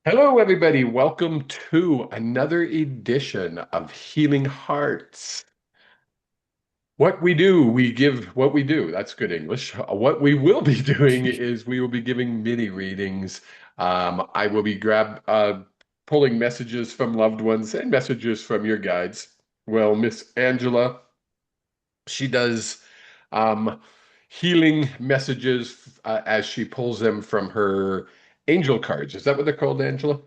Hello, everybody. Welcome to another edition of Healing Hearts. What we do, we give what we do. That's good English. What we will be doing is we will be giving mini readings. I will be pulling messages from loved ones and messages from your guides. Well, Miss Angela, she does um, healing messages as she pulls them from her angel cards. Is that what they're called, Angela?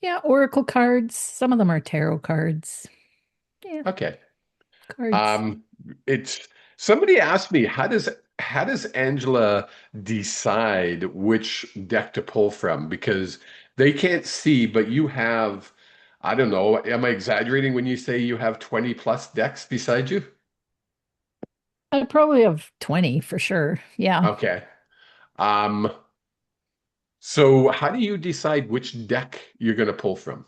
Yeah, oracle cards. Some of them are tarot cards. Yeah, Okay. cards. Um, it's somebody asked me, how does Angela decide which deck to pull from? Because they can't see, but you have, I don't know, am I exaggerating when you say you have 20 plus decks beside you? I probably have 20 for sure. Yeah. Okay. Um, so how do you decide which deck you're going to pull from?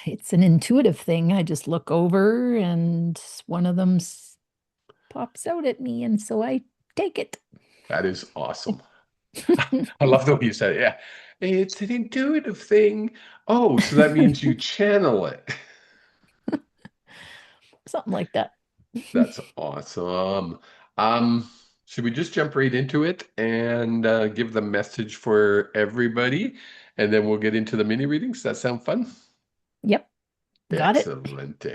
It's an intuitive thing. I just look over and one of them pops out at me, and so I take it. That is awesome. I love the way you said it. Yeah. It's an intuitive thing. Oh, so that means you channel it. Something like that. That's awesome. Um, should we just jump right into it and give the message for everybody, and then we'll get into the mini readings? Does that sound fun? Yep, got it. Excellent.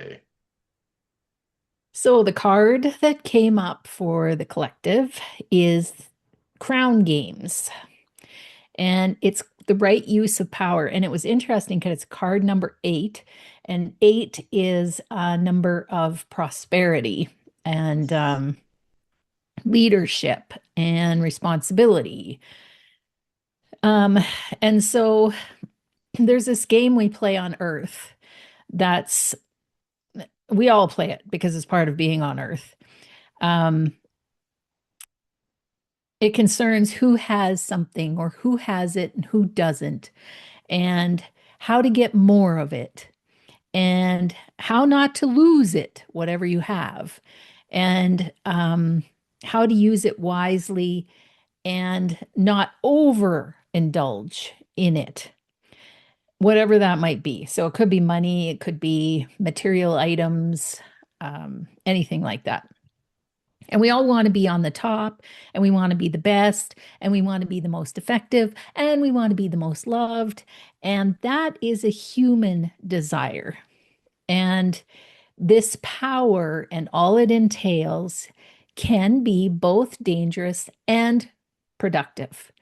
So the card that came up for the collective is Crown Games. And it's the right use of power. And it was interesting because it's card number 8, and 8 is a number of prosperity and leadership and responsibility. Um, and so there's this game we play on Earth that's we all play it because it's part of being on Earth. Um, it concerns who has something or who has it and who doesn't, and how to get more of it and how not to lose it, whatever you have, and how to use it wisely and not overindulge in it, whatever that might be. So it could be money, it could be material items, anything like that. And we all want to be on the top, and we want to be the best, and we want to be the most effective, and we want to be the most loved. And that is a human desire. And this power and all it entails can be both dangerous and productive.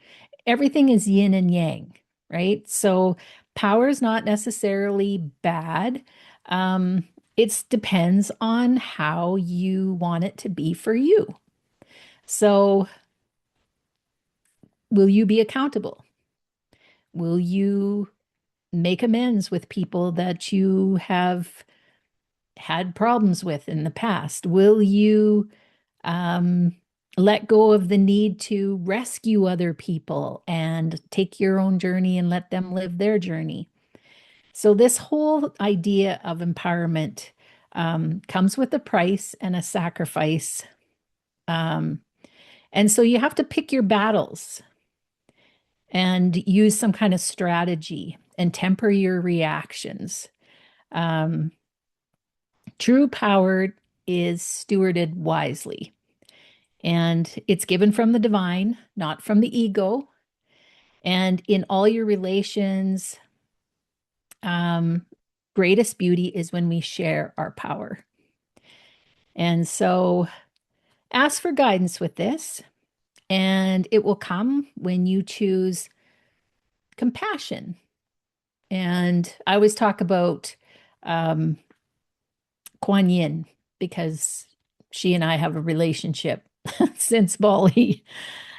Everything is yin and yang, right? So power is not necessarily bad. Um, it depends on how you want it to be for you. So, will you be accountable? Will you make amends with people that you have had problems with in the past? Will you um, let go of the need to rescue other people and take your own journey and let them live their journey? So, this whole idea of empowerment comes with a price and a sacrifice. Um, and so, you have to pick your battles and use some kind of strategy and temper your reactions. Um, True power is stewarded wisely, and it's given from the divine, not from the ego. And in all your relations, um, greatest beauty is when we share our power. And so ask for guidance with this, and it will come when you choose compassion. And I always talk about um, Kuan Yin because she and I have a relationship since Bali.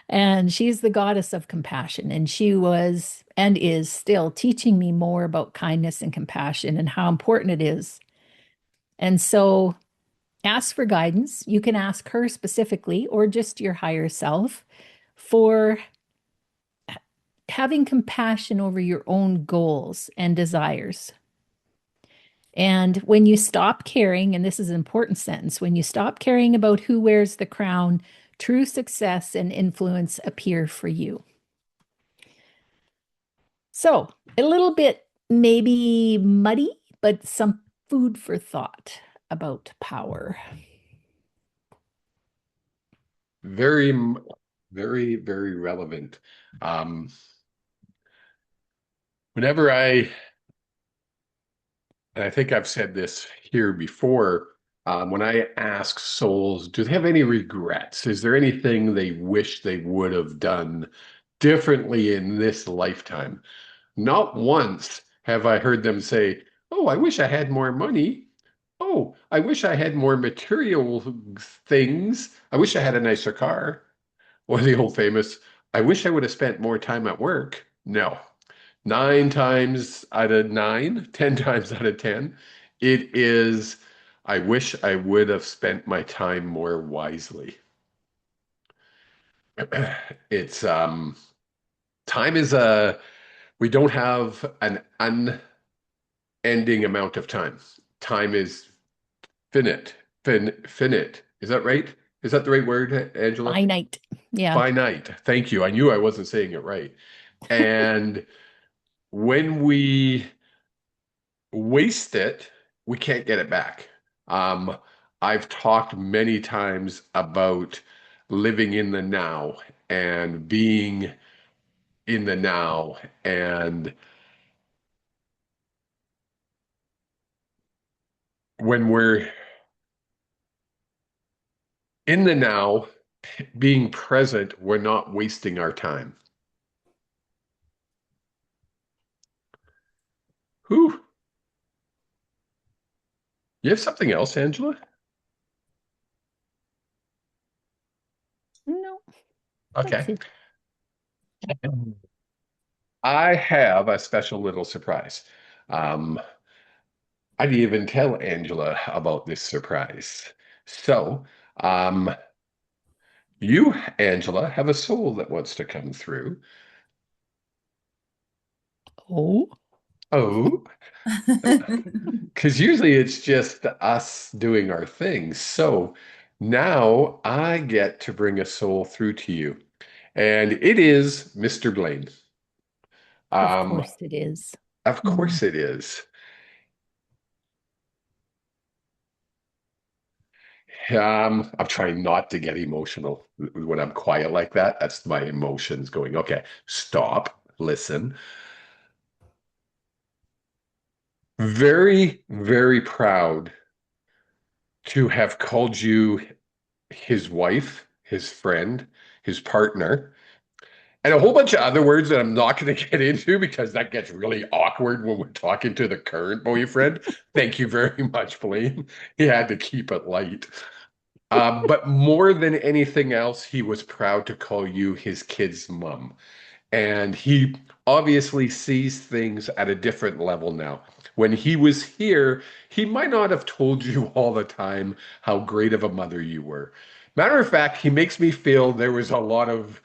And she's the goddess of compassion. And she was and is still teaching me more about kindness and compassion and how important it is. And so ask for guidance. You can ask her specifically or just your higher self for having compassion over your own goals and desires. And when you stop caring, and this is an important sentence, when you stop caring about who wears the crown, true success and influence appear for you. So, a little bit maybe muddy, but some food for thought about power. Very, very, very relevant. Um, whenever and I think I've said this here before, when I ask souls, do they have any regrets? Is there anything they wish they would have done differently in this lifetime? Not once have I heard them say, "Oh, I wish I had more money. Oh, I wish I had more material things. I wish I had a nicer car." Or the old famous, "I wish I would have spent more time at work." No. 9 times out of 9, 10 times out of 10, it is, "I wish I would have spent my time more wisely." It's time is we don't have an unending amount of time. Time is finite. Finite. Is that right? Is that the right word, Angela? Finite. Yeah. Finite. Thank you. I knew I wasn't saying it right. And when we waste it, we can't get it back. Um, I've talked many times about living in the now and being in the now. And when we're in the now, being present, we're not wasting our time. Whew. You have something else, Angela? No, that's Okay. it. I have a special little surprise. Um, I didn't even tell Angela about this surprise. So, um, you, Angela, have a soul that wants to come through. Oh, Oh, because usually it's just us doing our thing. So now I get to bring a soul through to you, and it is Mr. Blaine. of Um, course it is. of Mm. course it is. I'm trying not to get emotional when I'm quiet like that. That's my emotions going, okay, stop, listen. Very, very proud to have called you his wife, his friend, his partner, and a whole bunch of other words that I'm not going to get into because that gets really awkward when we're talking to the current boyfriend. Thank you very much, Blaine. He had to keep it light. But more than anything else, he was proud to call you his kid's mom. And he obviously sees things at a different level now. When he was here, he might not have told you all the time how great of a mother you were. Matter of fact, he makes me feel there was a lot of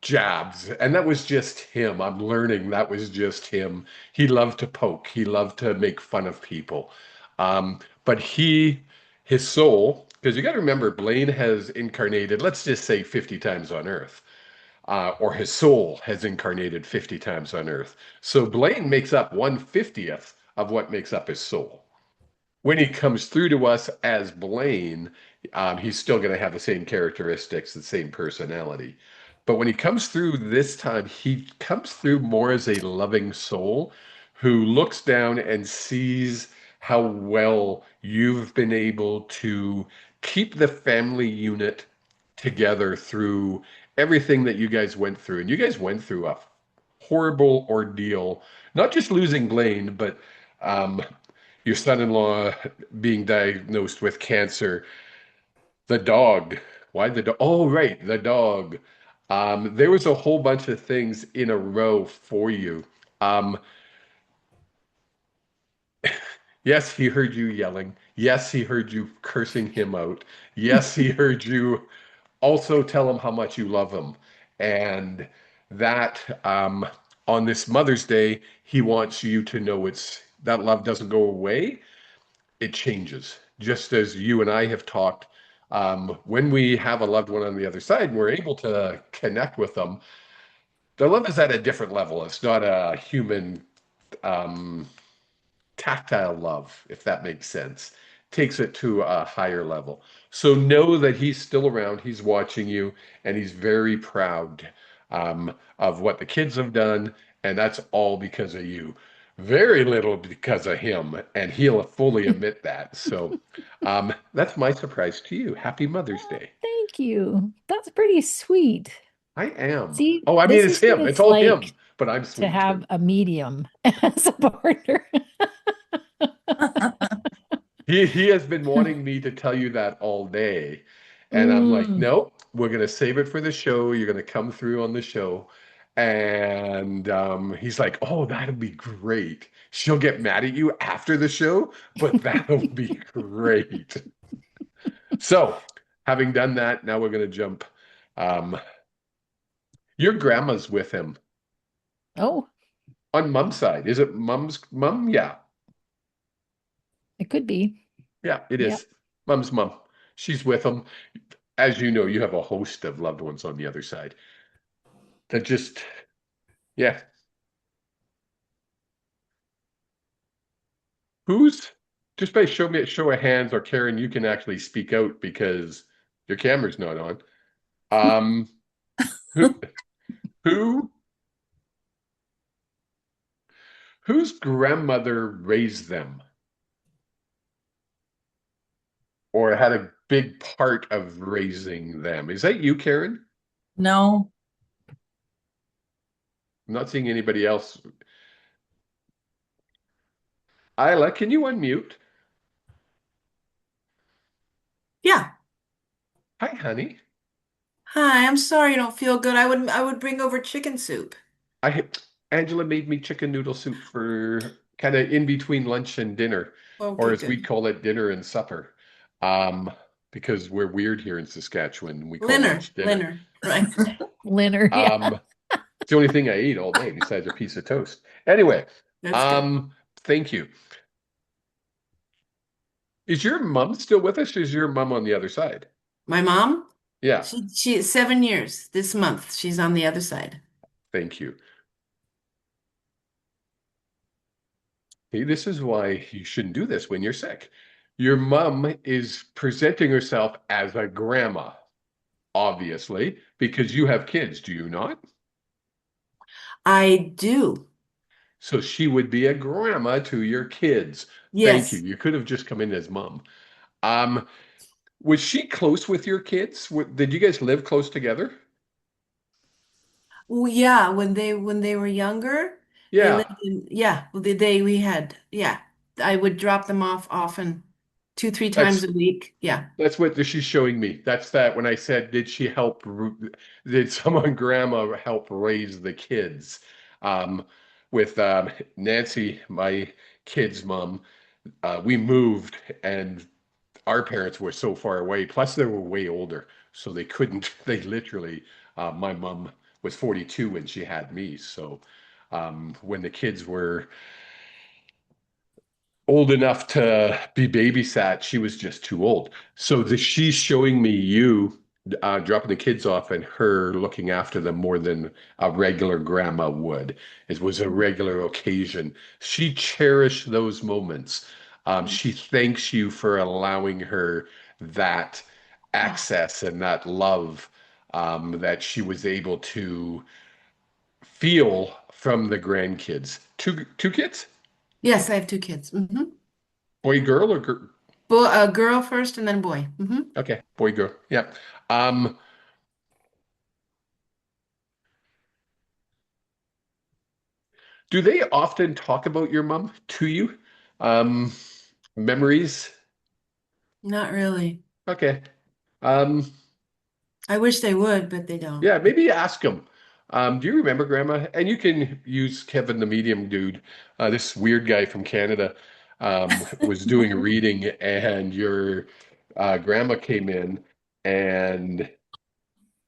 jabs, and that was just him. I'm learning that was just him. He loved to poke, he loved to make fun of people. But his soul, because you got to remember, Blaine has incarnated, let's just say 50 times on Earth, or his soul has incarnated 50 times on Earth. So Blaine makes up 1/50th of what makes up his soul. When he comes through to us as Blaine, he's still going to have the same characteristics, the same personality. But when he comes through this time, he comes through more as a loving soul who looks down and sees how well you've been able to keep the family unit together through everything that you guys went through. And you guys went through a horrible ordeal, not just losing Blaine, but um, your son-in-law being diagnosed with cancer, the dog. Why the dog? Oh, right, the dog. There was a whole bunch of things in a row for you. Um, yes, he heard you yelling. Yes, he heard you cursing him out. Yes, he heard you also tell him how much you love him. And that on this Mother's Day, he wants you to know it's that love doesn't go away. It changes. Just as you and I have talked, when we have a loved one on the other side and we're able to connect with them, the love is at a different level. It's not a human um, tactile love, if that makes sense. Takes it to a higher level. So know that he's still around, he's watching you, and he's very proud of what the kids have done, and that's all because of you. Very little because of him, and he'll fully admit that. So that's my surprise to you. Happy Mother's Oh, Day. thank you. That's pretty sweet. I am. See, Oh, I mean, this it's is what him. It's it's all him, like but I'm to sweet too. have a medium as a partner. He has been wanting me to tell you that all day. And I'm like, Mm. nope, we're gonna save it for the show. You're gonna come through on the show. And he's like, oh, that'd be great. She'll get mad at you after the show, but that'll be great. So, having done that, now we're gonna jump. Um, your grandma's with him Oh, on mom's side. Is it mom's mom? Yeah. it could be. Yeah, it Yep. is. Mom's mom. She's with him. As you know, you have a host of loved ones on the other side that just, yeah. Who's just by show me a show of hands, or Karen, you can actually speak out because your camera's not on. Um, who who whose grandmother raised them or had a big part of raising them? Is that you, Karen? No. I'm not seeing anybody else. Isla, can you unmute? Yeah. Hi, honey. Hi, I'm sorry you don't feel good. I would bring over chicken soup. I Angela made me chicken noodle soup for kind of in between lunch and dinner, or Okay, as we good. call it, dinner and supper. Um, because we're weird here in Saskatchewan. We call Linner, lunch dinner. Linner, right? Leonard, yeah. It's the only thing I ate all day besides a piece of toast. Anyway, That's good. um, thank you. Is your mom still with us? Or is your mom on the other side? My mom, Yeah, she 7 years this month. She's on the other side. thank you. Hey, this is why you shouldn't do this when you're sick. Your mom is presenting herself as a grandma, obviously, because you have kids, do you not? I do. So she would be a grandma to your kids. Thank you. Yes. You could have just come in as mom. Um, was she close with your kids? Did you guys live close together? Well, yeah, when they were younger, they Yeah, lived in yeah, well they we had yeah. I would drop them off often, two, three times that's a week. Yeah. that's what she's showing me. That's that when I said, did she help? Did someone grandma help raise the kids? Um, with Nancy, my kid's mom, we moved and our parents were so far away. Plus, they were way older, so they couldn't. They literally. My mom was 42 when she had me, so when the kids were old enough to be babysat, she was just too old. So she's showing me you dropping the kids off and her looking after them more than a regular grandma would. It was a regular occasion. She cherished those moments. She thanks you for allowing her that Oh, access and that love that she was able to feel from the grandkids. Two kids? yes, I have two kids. Boy, girl, or girl? Boy, a girl first and then boy. Okay, boy, girl. Yeah. Um, do they often talk about your mom to you? Um, memories? Not really. Okay. Um, I wish they would, but they don't. yeah, maybe ask them. Do you remember Grandma? And you can use Kevin, the medium dude. This weird guy from Canada was doing a reading, and your grandma came in, and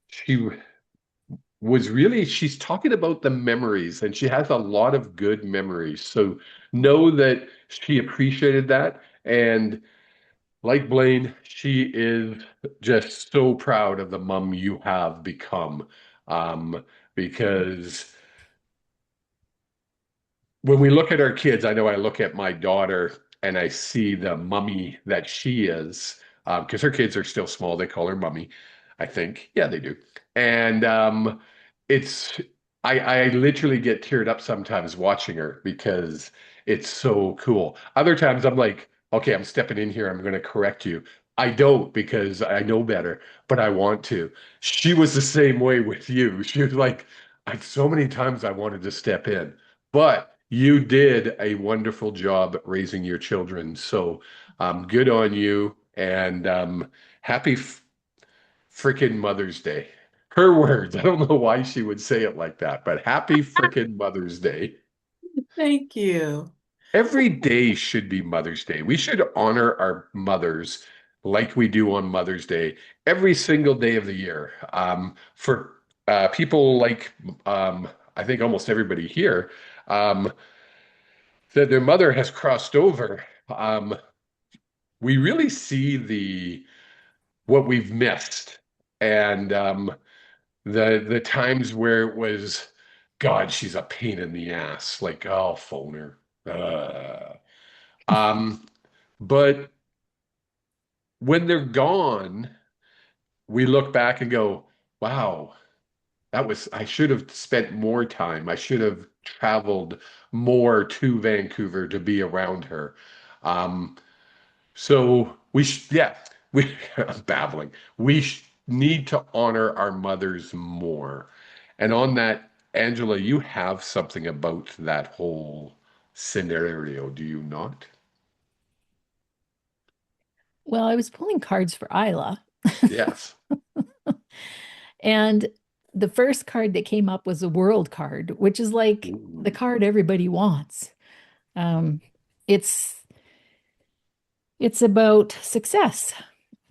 she was really she's talking about the memories and she has a lot of good memories. So know that she appreciated that. And like Blaine, she is just so proud of the mom you have become. because when we look at our kids, I know I look at my daughter and I see the mummy that she is, because her kids are still small. They call her mummy, I think. Yeah, they do. And it's I literally get teared up sometimes watching her because it's so cool. Other times I'm like, okay, I'm stepping in here. I'm going to correct you. I don't because I know better, but I want to. She was the same way with you. She was like, so many times I wanted to step in. But you did a wonderful job raising your children. So good on you. And happy freaking Mother's Day. Her words. I don't know why she would say it like that, but happy freaking Mother's Day. Thank you. Every day should be Mother's Day. We should honor our mothers like we do on Mother's Day every single day of the year. For people like, I think almost everybody here, um, that their mother has crossed over, we really see the what we've missed and the times where it was, God, she's a pain in the ass. Like, oh, phone her. Um, but when they're gone, we look back and go, wow, I should have spent more time. I should have traveled more to Vancouver to be around her. Um, So yeah, I'm babbling. Need to honor our mothers more. And on that, Angela, you have something about that whole scenario, do you not? Well, I was pulling cards for Isla, Yes. and the first card that came up was a world card, which is like the Ooh. card everybody wants. Um, it's it's about success,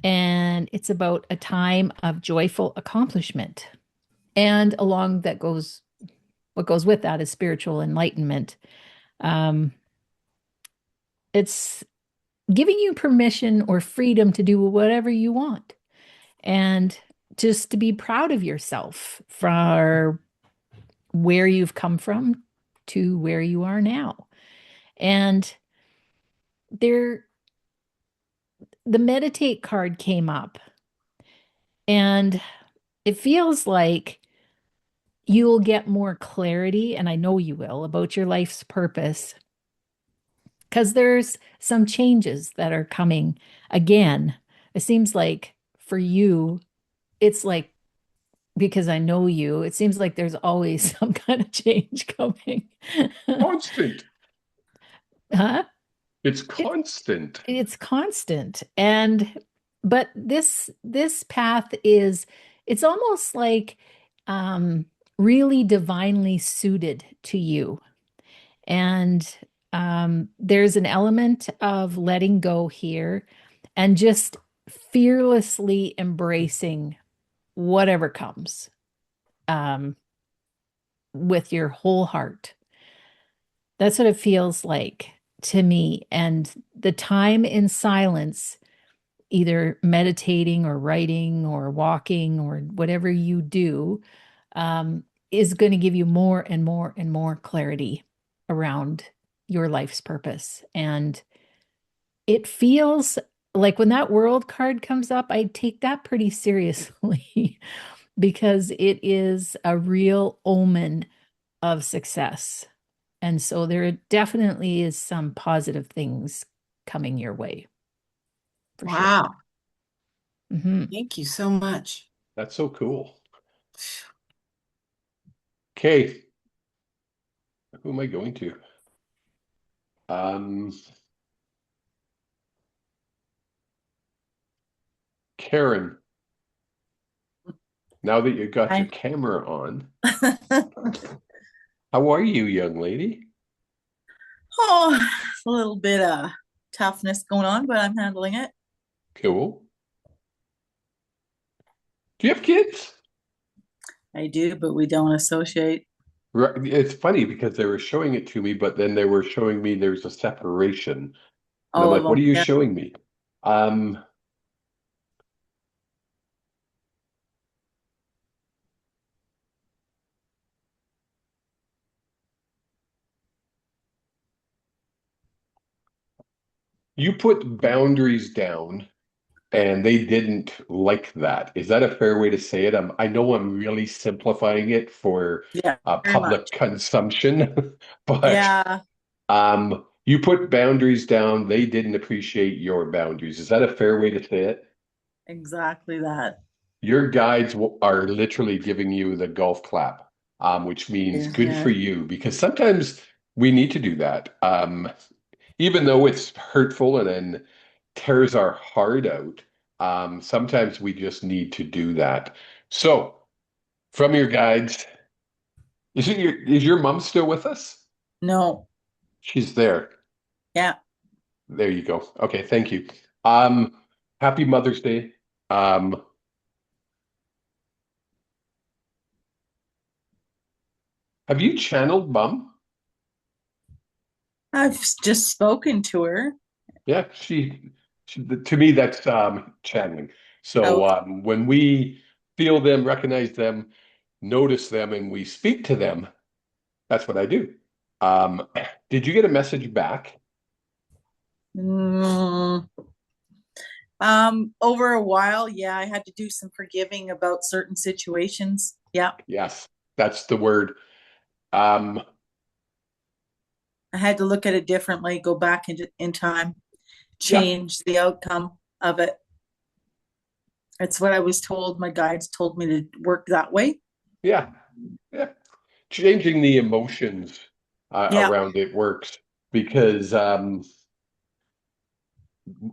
and it's about a time of joyful accomplishment. And along that goes what goes with that is spiritual enlightenment. Um, it's giving you permission or freedom to do whatever you want, and just to be proud of yourself for where you've come from to where you are now. And there, the meditate card came up, and it feels like you'll get more clarity, and I know you will, about your life's purpose, because there's some changes that are coming again. It seems like for you, it's like, because I know you, it seems like there's always some kind of change coming. Constant. Huh? It's It, constant. it's constant. And but this path is, it's almost like um really divinely suited to you. And there's an element of letting go here and just fearlessly embracing whatever comes, um, with your whole heart. That's what it feels like to me. And the time in silence, either meditating or writing or walking or whatever you do, is going to give you more and more and more clarity around your life's purpose. And it feels like when that world card comes up, I take that pretty seriously because it is a real omen of success. And so there definitely is some positive things coming your way for sure. Wow. Hmm. Thank you so much. That's so cool. Okay, who am I going to? Um, Karen, now that you got your Hi. camera on, how are you, young lady? Oh, a little bit of toughness going on, but I'm handling it. Cool. Do you have kids? I do, but we don't associate. Right. It's funny because they were showing it to me, but then they were showing me there's a separation. And I'm All of like, what them. are you Yeah. showing me? Um, You put boundaries down and they didn't like that. Is that a fair way to say it? I know I'm really simplifying it for Yeah, very public much. consumption, but Yeah, you put boundaries down, they didn't appreciate your boundaries. Is that a fair way to say it? exactly that. Your guides are literally giving you the golf clap, which means Yeah, good for yeah. you because sometimes we need to do that. Even though it's hurtful and then tears our heart out, sometimes we just need to do that. So, from your guides, is your mom still with us? No, She's there. yeah. There you go. Okay, thank you. Um, Happy Mother's Day. Um, have you channeled mom? I've just spoken to her. Yeah, she to me that's channeling. So Okay. when we feel them, recognize them, notice them, and we speak to them, that's what I do. Um, did you get a message back? Mm, over a while, yeah, I had to do some forgiving about certain situations. Yeah, Yes, that's the word. Um, I had to look at it differently, go back in time, yeah, change the outcome of it. It's what I was told. My guides told me to work that way. yeah, yeah. Changing the emotions Yeah, around it works because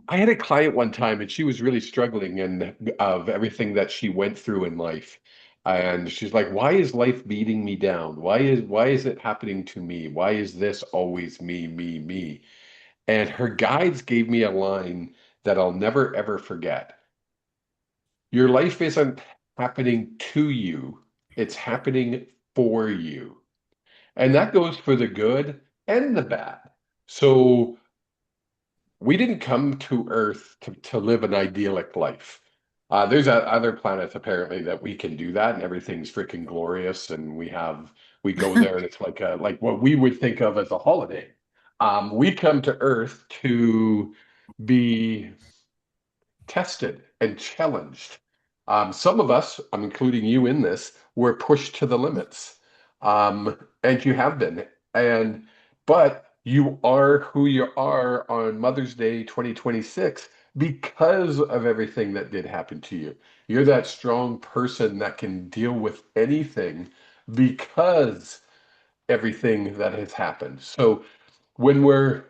I had a client one time and she was really struggling and of everything that she went through in life. And she's like, why is life beating me down? Why is it happening to me? Why is this always me, me, me? And her guides gave me a line that I'll never ever forget. Your life isn't happening to you, it's happening for you. And that goes for the good and the bad. So we didn't come to Earth to live an idyllic life. There's other planets apparently that we can do that, and everything's freaking glorious, and we go there, and it's like what we would think of as a holiday. We come to Earth to be tested and challenged. Some of us, I'm including you in this, were pushed to the limits. And you have been. And but you are who you are on Mother's Day 2026 because of everything that did happen to you. You're that strong person that can deal with anything because everything that has happened. So when we're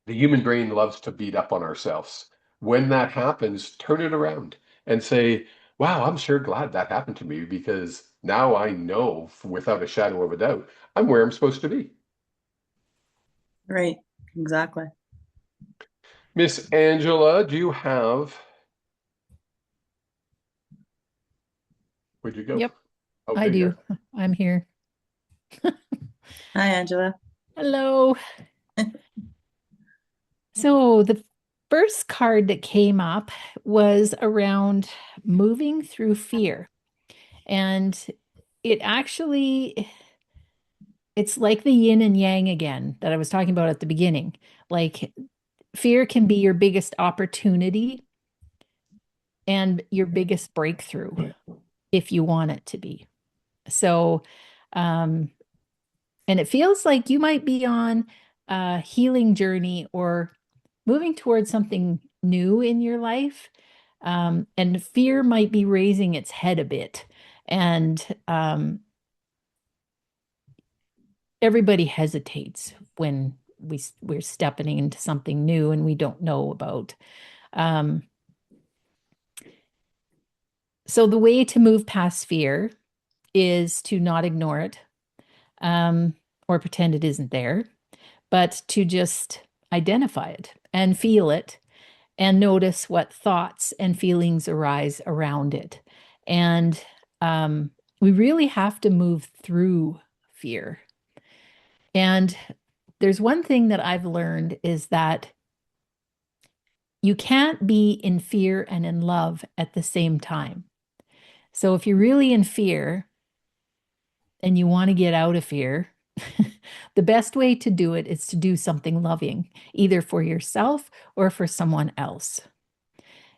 the human brain loves to beat up on ourselves. When that happens, turn it around and say, wow, I'm sure glad that happened to me because now I know without a shadow of a doubt, I'm where I'm supposed to be. right. Exactly. Miss Angela, do you have, where'd you go? Yep, Oh, I there you do. are. I'm here. Hi, Angela. Hello. So the first card that came up was around moving through fear. And it actually, it's like the yin and yang again that I was talking about at the beginning. Like fear can be your biggest opportunity and your biggest breakthrough if you want it to be. So, um, and it feels like you might be on a healing journey or moving towards something new in your life. And fear might be raising its head a bit. And everybody hesitates when we're stepping into something new and we don't know about. Um, so the way to move past fear is to not ignore it, um, or pretend it isn't there, but to just identify it and feel it and notice what thoughts and feelings arise around it. And um, we really have to move through fear. And there's one thing that I've learned is that you can't be in fear and in love at the same time. So if you're really in fear and you want to get out of fear, The best way to do it is to do something loving, either for yourself or for someone else.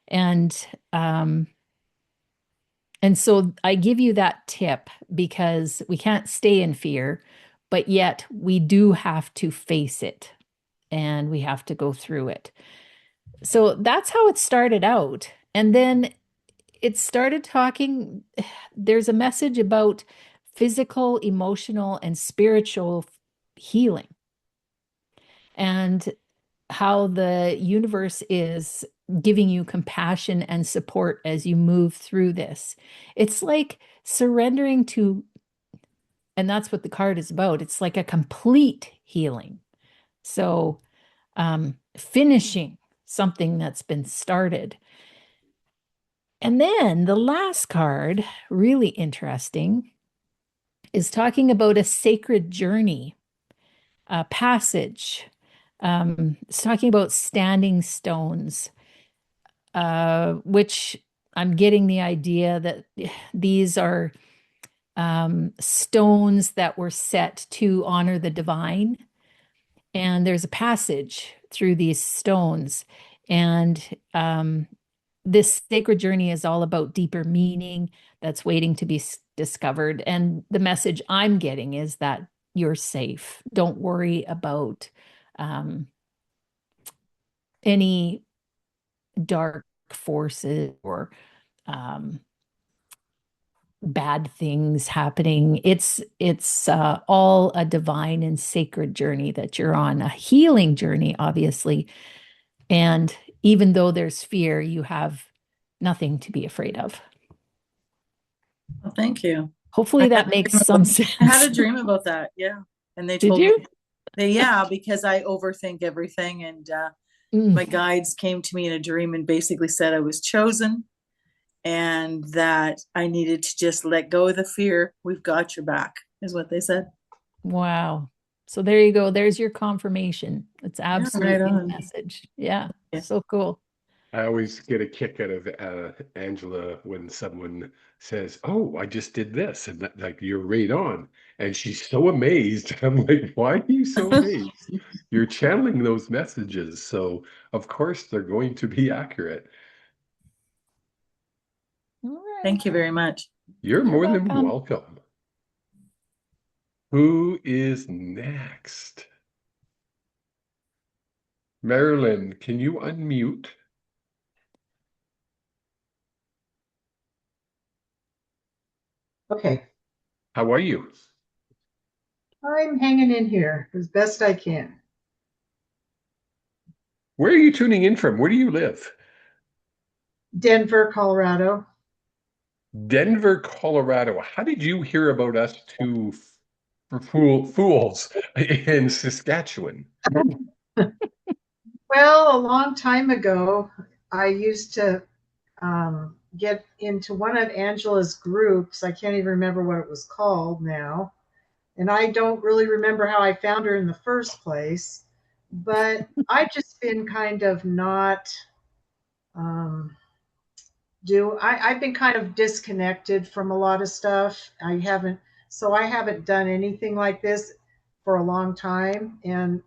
And um, and so I give you that tip because we can't stay in fear, but yet we do have to face it and we have to go through it. So that's how it started out. And then it started talking, there's a message about physical, emotional, and spiritual healing and how the universe is giving you compassion and support as you move through this. It's like surrendering to, and that's what the card is about. It's like a complete healing. So, finishing something that's been started. And then the last card, really interesting, is talking about a sacred journey, a passage. It's talking about standing stones, which I'm getting the idea that these are stones that were set to honor the divine. And there's a passage through these stones. And this sacred journey is all about deeper meaning that's waiting to be discovered. And the message I'm getting is that you're safe. Don't worry about um, any dark forces or um, bad things happening. It's all a divine and sacred journey that you're on, a healing journey, obviously. And even though there's fear, you have nothing to be afraid of. Well, thank you. Hopefully that makes some I had sense. a dream about that. Yeah. And they Did told me, you? yeah, because I overthink everything. And Mm, my guides came to me in a dream and basically said I was chosen and that I needed to just let go of the fear. We've got your back, is what they said. wow. So there you go. There's your confirmation. It's Yeah, right absolutely the on. message. Yeah. Yeah. So cool. I always get a kick out of Angela when someone says, "Oh, I just did this," and that, like you're right on, and she's so amazed. I'm like, "Why are you so amazed? You're channeling those messages, so of course they're going to be accurate." All right. Thank you very much. You're You're more than welcome. welcome. Who is next? Marilyn, can you unmute? Okay, How are you? I'm hanging in here as best I can. Where are you tuning in from? Where do you live? Denver, Colorado. Denver, Colorado. How did you hear about us two fools in Saskatchewan? Well, a long time ago, I used to get into one of Angela's groups. I can't even remember what it was called now. And I don't really remember how I found her in the first place. But I've just been kind of not um, I've been kind of disconnected from a lot of stuff. I haven't done anything like this for a long time. And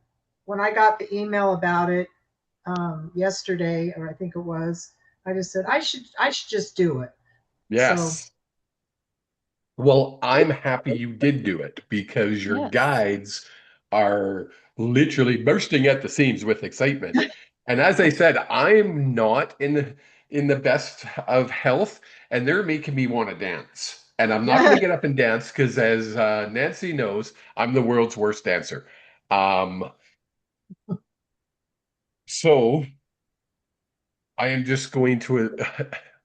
when I got the email about it yesterday, or I think it was, I just said I should just do it. So Yes. Well, I'm happy you did do it because your Yes. guides are literally bursting at the seams with excitement. And as I said, I'm not in the best of health, and they're making me want to dance. And I'm not going to get up and dance because, as Nancy knows, I'm the world's worst dancer. Um, so I am just going to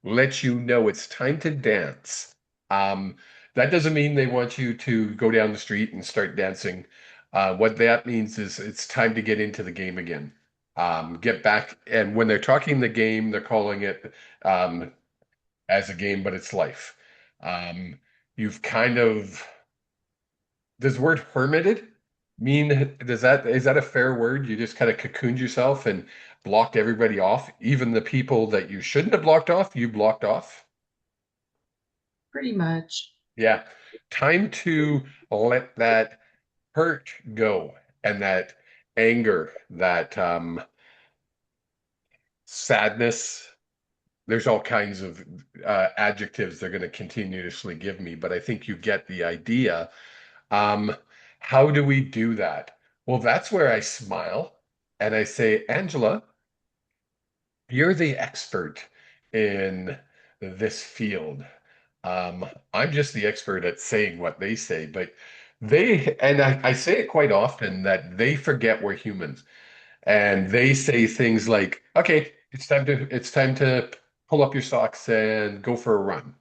let you know it's time to dance. Um, that doesn't mean they want you to go down the street and start dancing. What that means is it's time to get into the game again. Get back, and when they're talking the game, they're calling it as a game, but it's life. Um, you've kind of does the word hermited mean is that a fair word? You just kind of cocooned yourself and blocked everybody off, even the people that you shouldn't have blocked off, you blocked off. pretty much. Yeah. Time to let that hurt go and that anger, that sadness. There's all kinds of adjectives they're going to continuously give me, but I think you get the idea. Um, how do we do that? Well, that's where I smile and I say, Angela, you're the expert in this field. Um, I'm just the expert at saying what they say, but and I say it quite often that they forget we're humans and they say things like, okay, it's time to pull up your socks and go for a run.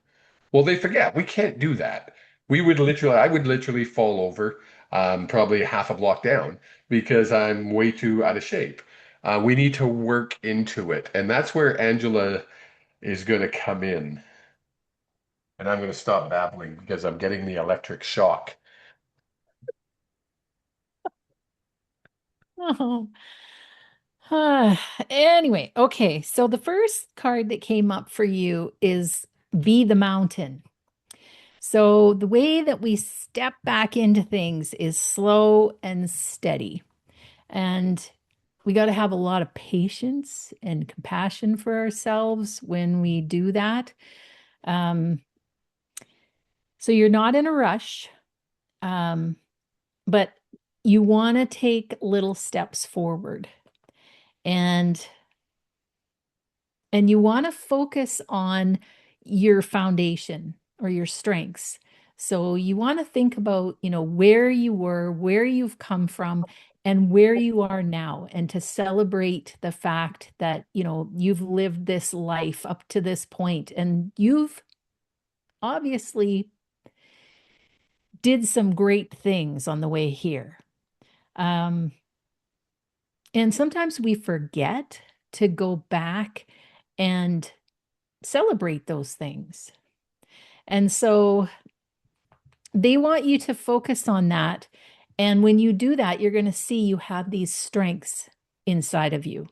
Well, they forget we can't do that. I would literally fall over, probably half a block down because I'm way too out of shape. We need to work into it. And that's where Angela is going to come in. And I'm going to stop babbling because I'm getting the electric shock. Oh. Anyway, okay. So the first card that came up for you is Be the Mountain. So the way that we step back into things is slow and steady. And we got to have a lot of patience and compassion for ourselves when we do that. Um, so you're not in a rush, but you want to take little steps forward. And you want to focus on your foundation or your strengths. So you want to think about, where you were, where you've come from, and where you are now, and to celebrate the fact that, you've lived this life up to this point and you've obviously did some great things on the way here. Um, and sometimes we forget to go back and celebrate those things. And so they want you to focus on that. And when you do that, you're going to see you have these strengths inside of you.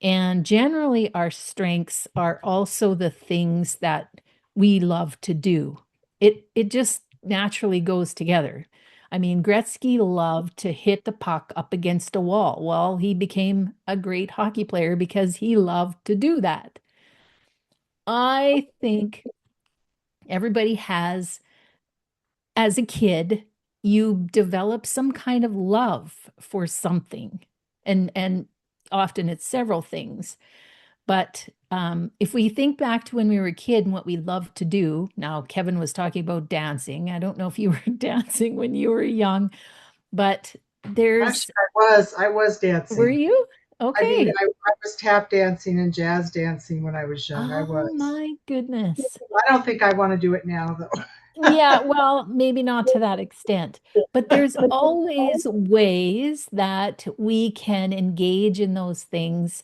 And generally, our strengths are also the things that we love to do. It just naturally goes together. I mean, Gretzky loved to hit the puck up against a wall. Well, he became a great hockey player because he loved to do that. I think everybody has, as a kid, you develop some kind of love for something, and often it's several things. But if we think back to when we were a kid and what we loved to do, now Kevin was talking about dancing. I don't know if you were dancing when you were young, but there's, Actually, I was were dancing. you? I mean, Okay. I was tap dancing and jazz dancing when I was young. I Oh was. my goodness. I don't think I want to do it now, though. Yeah, well, maybe not to that extent, but there's always ways that we can engage in those things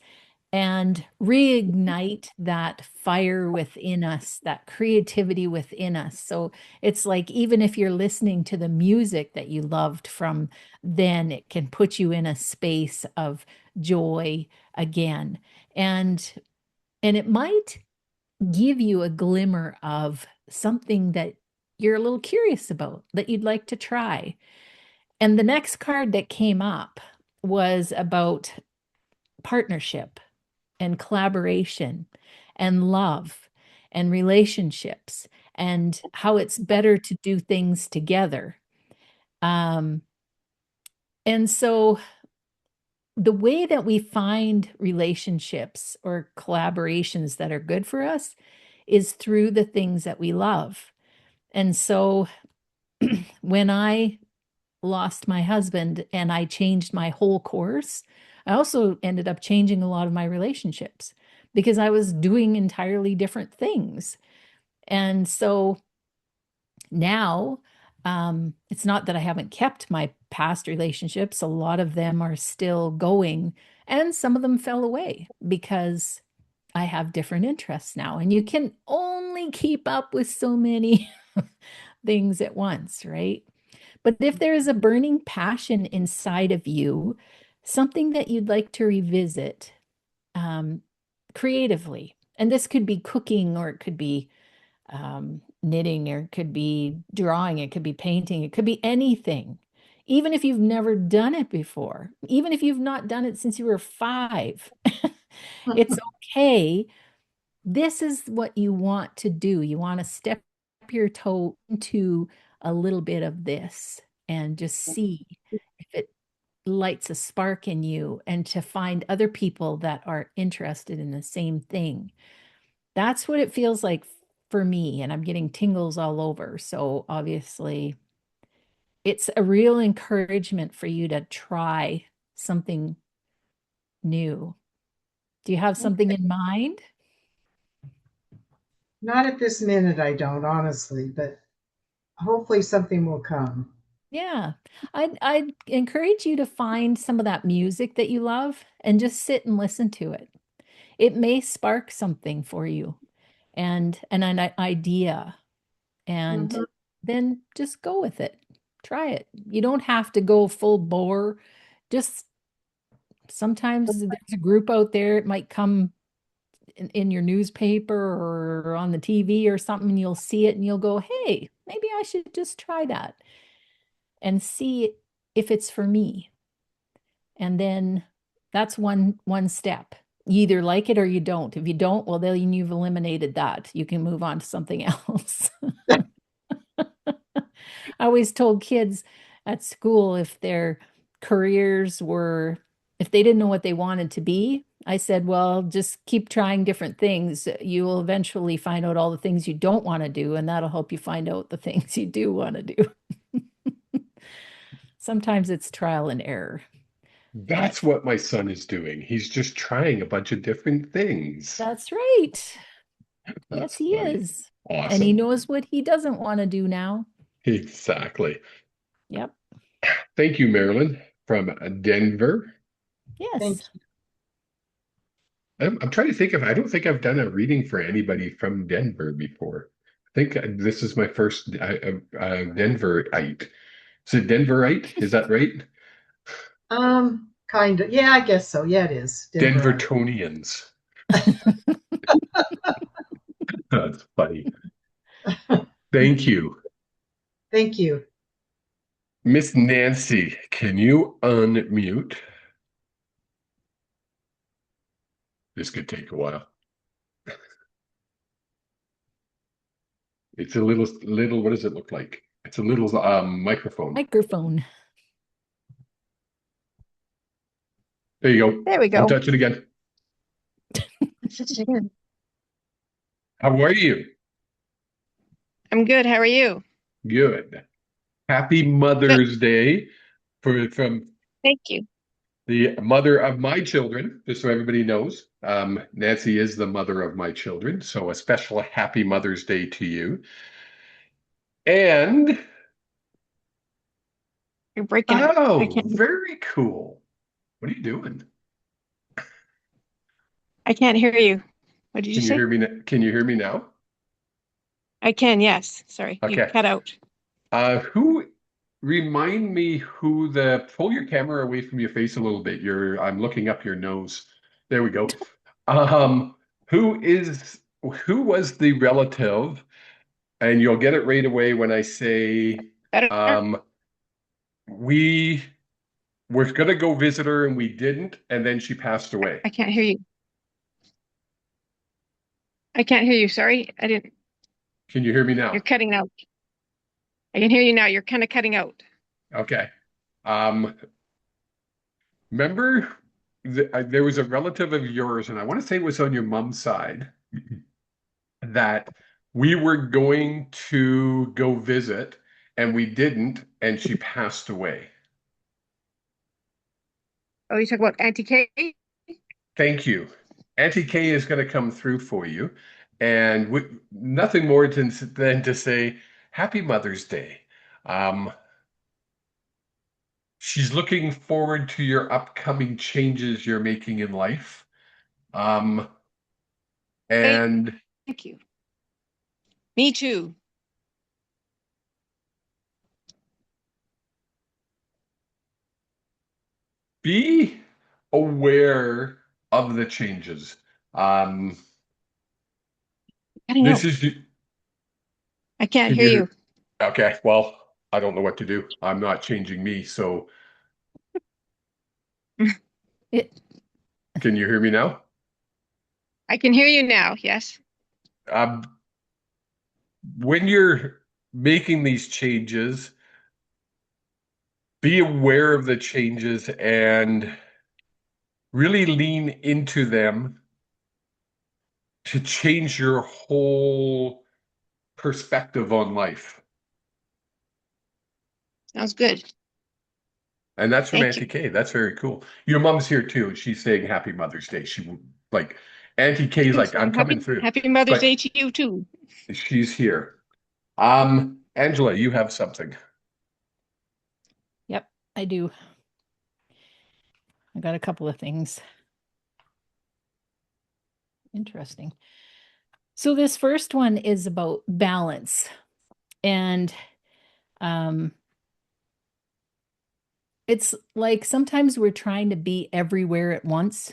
and reignite that fire within us, that creativity within us. So it's like, even if you're listening to the music that you loved from then, it can put you in a space of joy again. And it might give you a glimmer of something that you're a little curious about, that you'd like to try. And the next card that came up was about partnership and collaboration and love and relationships and how it's better to do things together. Um, and so the way that we find relationships or collaborations that are good for us is through the things that we love. And so when I lost my husband and I changed my whole course, I also ended up changing a lot of my relationships because I was doing entirely different things. And so now, it's not that I haven't kept my past relationships. A lot of them are still going, and some of them fell away because I have different interests now. And you can only keep up with so many things at once, right? But if there is a burning passion inside of you, something that you'd like to revisit, um, creatively, and this could be cooking, or it could be knitting, or it could be drawing, it could be painting, it could be anything. even if you've never done it before, even if you've not done it since you were 5. It's okay. This is what you want to do. You want to step your toe into a little bit of this and just see if it lights a spark in you, and to find other people that are interested in the same thing. That's what it feels like for me. And I'm getting tingles all over. So obviously, it's a real encouragement for you to try something new. Do you have something in mind? Not at this minute, I don't, honestly, but hopefully something will come. Yeah. I'd encourage you to find some of that music that you love and just sit and listen to it. It may spark something for you, and an idea, and Mhm. then just go with it. Try it. You don't have to go full bore. Just sometimes there's a group out there, it might come in your newspaper or on the TV or something, and you'll see it and you'll go, hey, maybe I should just try that and see if it's for me. And then that's one step. You either like it or you don't. If you don't, well, then you've eliminated that. You can move on to something else. I always told kids at school, if their careers were, if they didn't know what they wanted to be, I said, well, just keep trying different things. You will eventually find out all the things you don't want to do, and that'll help you find out the things you do want to do. Sometimes it's trial and error, but That's what my son is doing. He's just trying a bunch of different things. that's right. Yes, That's he funny. is. And he Awesome. knows what he doesn't want to do now. Exactly. Yep. Thank you, Marilyn from Denver. Yes. Thank you. I'm trying to think I don't think I've done a reading for anybody from Denver before. I think this is my first Denverite. Is it Denverite? Is that right? Kind of. Yeah, I guess so. Yeah, it is. Denverite. Denvertonians. That's funny. Thank you. Thank you. Miss Nancy, can you unmute? This could take a while. It's a little, what does it look like? It's a little microphone. Microphone. There you go. There we Don't go. touch it again. How are you? I'm good. How are you? Good. Happy Good. Mother's Day from Thank you. the mother of my children, just so everybody knows. Nancy is the mother of my children, so a special happy Mother's Day to you. And You're breaking up. I oh, can't very cool. What are you doing? I can't hear you. What did you Can you say? hear me? Can you hear me now? I can, yes. Sorry. You Okay. cut out. Who remind me who the pull your camera away from your face a little bit. I'm looking up your nose. There we go. Um, who is who was the relative? And you'll get it right away when I say Better? um we were gonna go visit her and we didn't, and then she passed away. I can't hear you. I can't hear you. Sorry. I didn't. Can you hear me You're now? cutting out. I can hear you now. You're kind of cutting out. Okay. Um, remember there was a relative of yours, and I want to say it was on your mom's side, that we were going to go visit and we didn't, and she passed away. Oh, you talk about Auntie Kay? Thank you. Auntie Kay is going to come through for you, and nothing more than to say Happy Mother's Day. Um, she's looking forward to your upcoming changes you're making in life. Um, Thank and you. Me too. be aware of the changes. Um, Cutting this out. is I can't can hear you you. okay, well, I don't know what to do. I'm not changing me. So It, can you hear me now? I can hear you now. Yes. Um, when you're making these changes, be aware of the changes and really lean into them to change your whole perspective on life. Sounds good. And that's from Thank you. Auntie Kay. That's very cool. Your mom's here too. She's saying Happy Mother's Day. Like Auntie Kay's like, I'm So coming through, happy Mother's but Day to you too. she's here. Angela, you have something. yep, I do. I got a couple of things. Interesting. So this first one is about balance. And um, it's like sometimes we're trying to be everywhere at once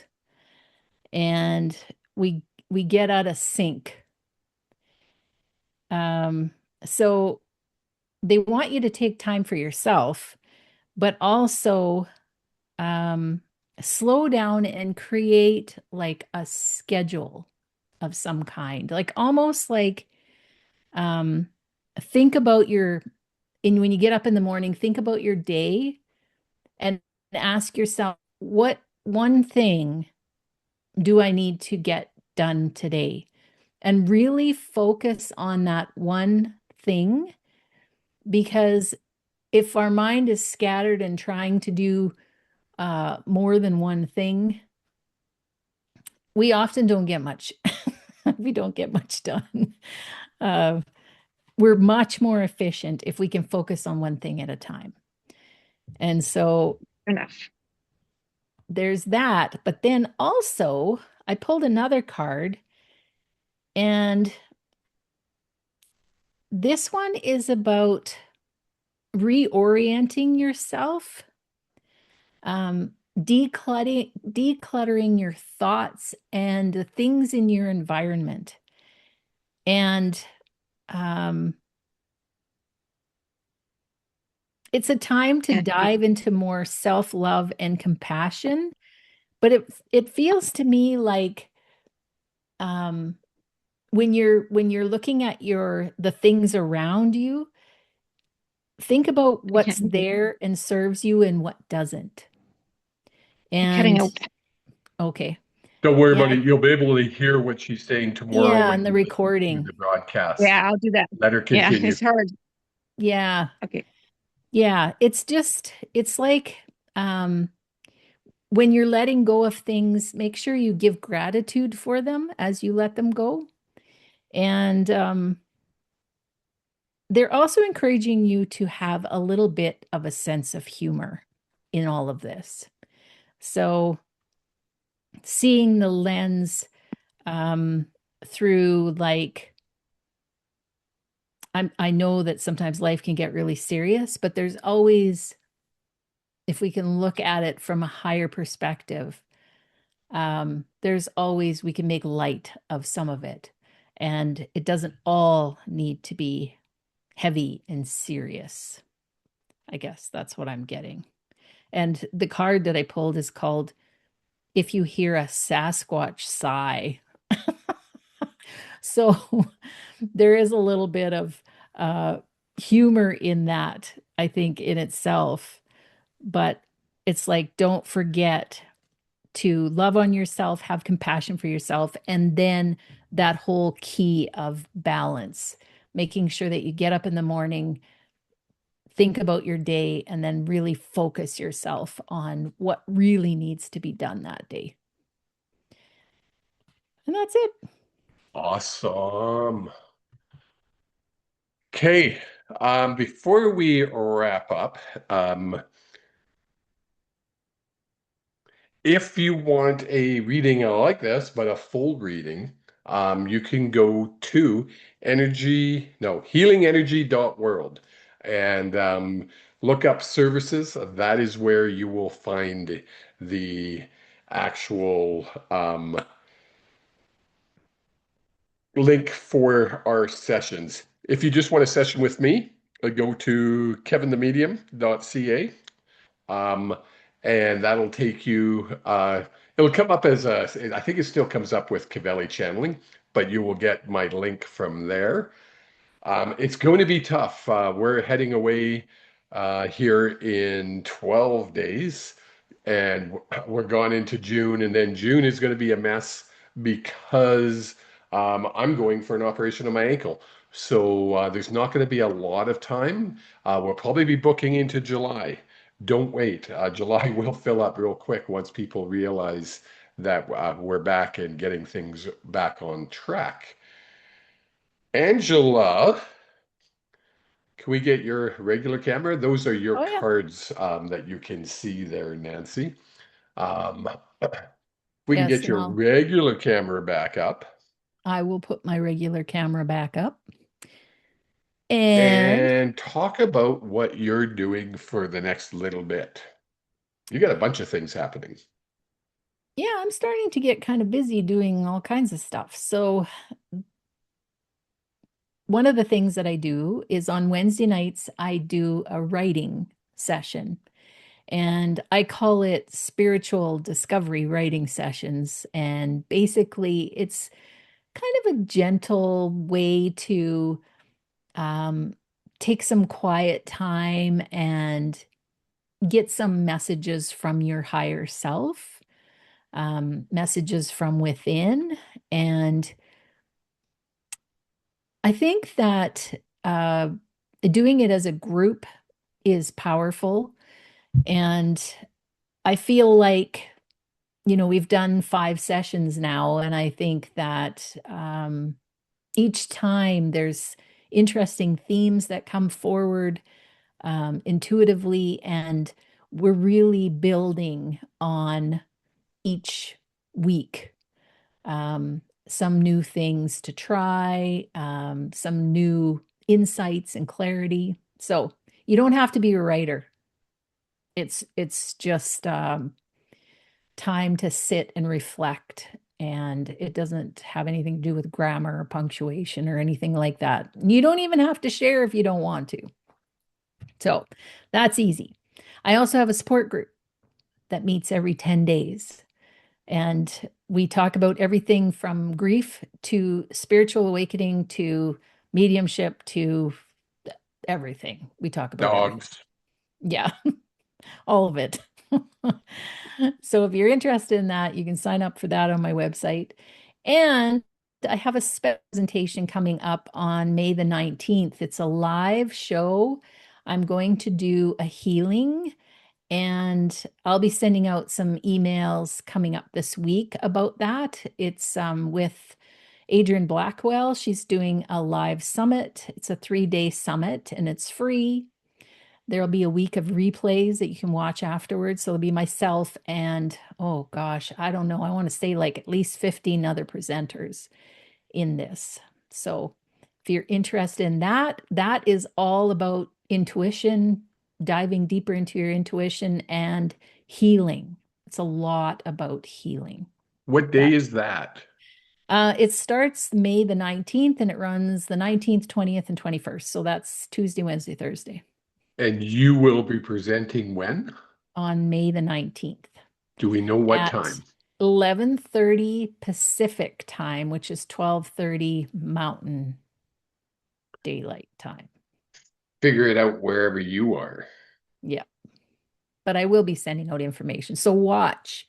and we get out of sync. Um, so they want you to take time for yourself, but also um, slow down and create like a schedule of some kind, like almost like um, think about your, and when you get up in the morning, think about your day and ask yourself, what one thing do I need to get done today? And really focus on that one thing, because if our mind is scattered and trying to do more than one thing, we often don't get much. We don't get much done. Uh, we're much more efficient if we can focus on one thing at a time. And so Enough. there's that. But then also, I pulled another card, and this one is about reorienting yourself, decluttering your thoughts and the things in your environment. And um, it's a time to And dive into more self-love and compassion, but it feels to me like um, when you're looking at the things around you, think about what's again, there and serves you and what doesn't. you're cutting And out. okay. Don't worry Yeah, about it. You'll be able to hear what she's saying tomorrow yeah, when and the you listen to recording. the broadcast. Yeah, I'll do that. Let her Yeah, continue. it's hard. Yeah. Okay. Yeah, it's like um when you're letting go of things, make sure you give gratitude for them as you let them go. And they're also encouraging you to have a little bit of a sense of humor in all of this. So seeing the lens um, through like I know that sometimes life can get really serious, but there's always, if we can look at it from a higher perspective, there's always we can make light of some of it, and it doesn't all need to be heavy and serious. I guess that's what I'm getting. And the card that I pulled is called "If You Hear a Sasquatch Sigh." So there is a little bit of uh, humor in that, I think, in itself. But it's like, don't forget to love on yourself, have compassion for yourself, and then that whole key of balance, making sure that you get up in the morning, think about your day, and then really focus yourself on what really needs to be done that day. And that's it. Awesome. Okay. Before we wrap up, um, if you want a reading like this, but a full reading, you can go to healingenergy.world and look up services. That is where you will find the actual link for our sessions. If you just want a session with me, go to kevinthemedium.ca. Um, and that'll take you, it'll come up as I think it still comes up with Cavelli channeling, but you will get my link from there. It's going to be tough. We're heading away here in 12 days, and we're gone into June, and then June is going to be a mess because I'm going for an operation on my ankle. So there's not going to be a lot of time. We'll probably be booking into July. Don't wait. July will fill up real quick once people realize that we're back and getting things back on track. Angela, can we get your regular camera? Those are your Oh, yeah. cards that you can see there, Nancy. Um, we can Yes. get And your regular camera back up I will put my regular camera back up. And and talk about what you're doing for the next little bit. You got a bunch of things happening. yeah, I'm starting to get kind of busy doing all kinds of stuff. So, one of the things that I do is on Wednesday nights, I do a writing session. And I call it spiritual discovery writing sessions. And basically, it's kind of a gentle way to um, take some quiet time and get some messages from your higher self, messages from within. And I think that doing it as a group is powerful. And I feel like, we've done 5 sessions now, and I think that each time there's interesting themes that come forward intuitively, and we're really building on each week. Some new things to try, some new insights and clarity. So you don't have to be a writer. It's just time to sit and reflect. And it doesn't have anything to do with grammar or punctuation or anything like that. You don't even have to share if you don't want to. So that's easy. I also have a support group that meets every 10 days. And we talk about everything from grief to spiritual awakening to mediumship to everything. We talk about everything. Dogs. Yeah, all of it. So if you're interested in that, you can sign up for that on my website. And I have a presentation coming up on May the 19th. It's a live show. I'm going to do a healing, and I'll be sending out some emails coming up this week about that. It's with Adrienne Blackwell. She's doing a live summit. It's a 3-day summit, and it's free. There'll be a week of replays that you can watch afterwards. So it'll be myself and, oh gosh, I don't know. I want to say like at least 15 other presenters in this. So if you're interested in that, that is all about intuition, diving deeper into your intuition and healing. It's a lot about healing. What day That is that? it starts May the 19th and it runs the 19th, 20th, and 21st. So that's Tuesday, Wednesday, Thursday And you will be presenting when? on May the 19th Do we know what at time? 11:30 Pacific time, which is 12:30 Mountain Daylight Time. Figure it out wherever you are. Yeah. But I will be sending out information. So watch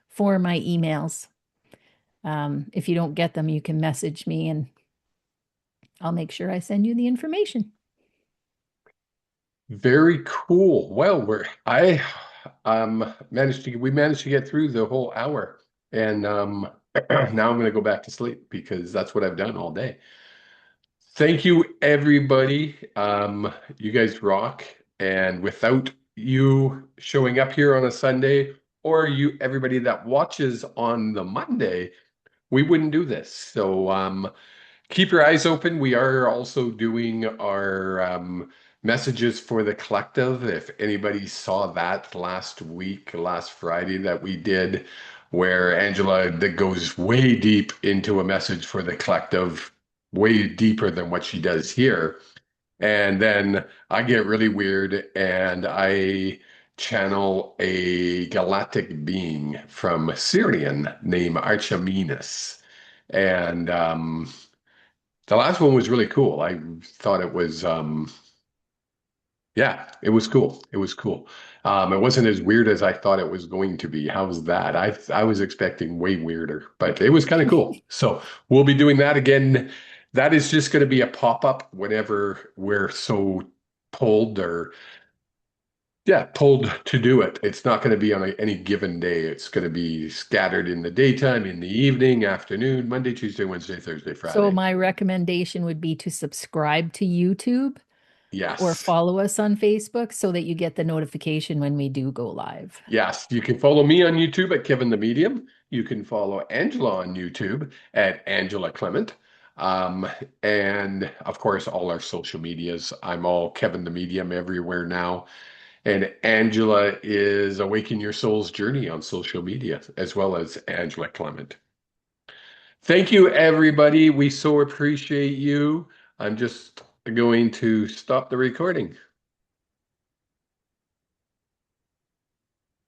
for my emails. If you don't get them, you can message me and I'll make sure I send you the information. Very cool. Well, I we managed to get through the whole hour. And now I'm gonna go back to sleep because that's what I've done all day. Thank you, everybody. You guys rock. And without you showing up here on a Sunday, or everybody that watches on the Monday, we wouldn't do this. So keep your eyes open. We are also doing our messages for the collective. If anybody saw that last week, last Friday that we did, where Angela that goes way deep into a message for the collective, way deeper than what she does here. And then I get really weird and I channel a galactic being from Syrian named Archimedes. And the last one was really cool. I thought it was yeah, it was cool. It was cool. It wasn't as weird as I thought it was going to be. How's that? I was expecting way weirder, but it was kind of cool. So we'll be doing that again. That is just going to be a pop-up whenever we're so pulled or yeah, pulled to do it. It's not going to be on any given day. It's going to be scattered in the daytime, in the evening, afternoon, Monday, Tuesday, Wednesday, Thursday, So Friday. my recommendation would be to subscribe to YouTube or Yes. follow us on Facebook so that you get the notification when we do go live. Yes, you can follow me on YouTube at Kevin the Medium. You can follow Angela on YouTube at Angela Clement. Um, and of course, all our social medias. I'm all Kevin the Medium everywhere now. And Angela is Awaken Your Soul's Journey on social media, as well as Angela Clement. Thank you, everybody. We so appreciate you. I'm just going to stop the recording.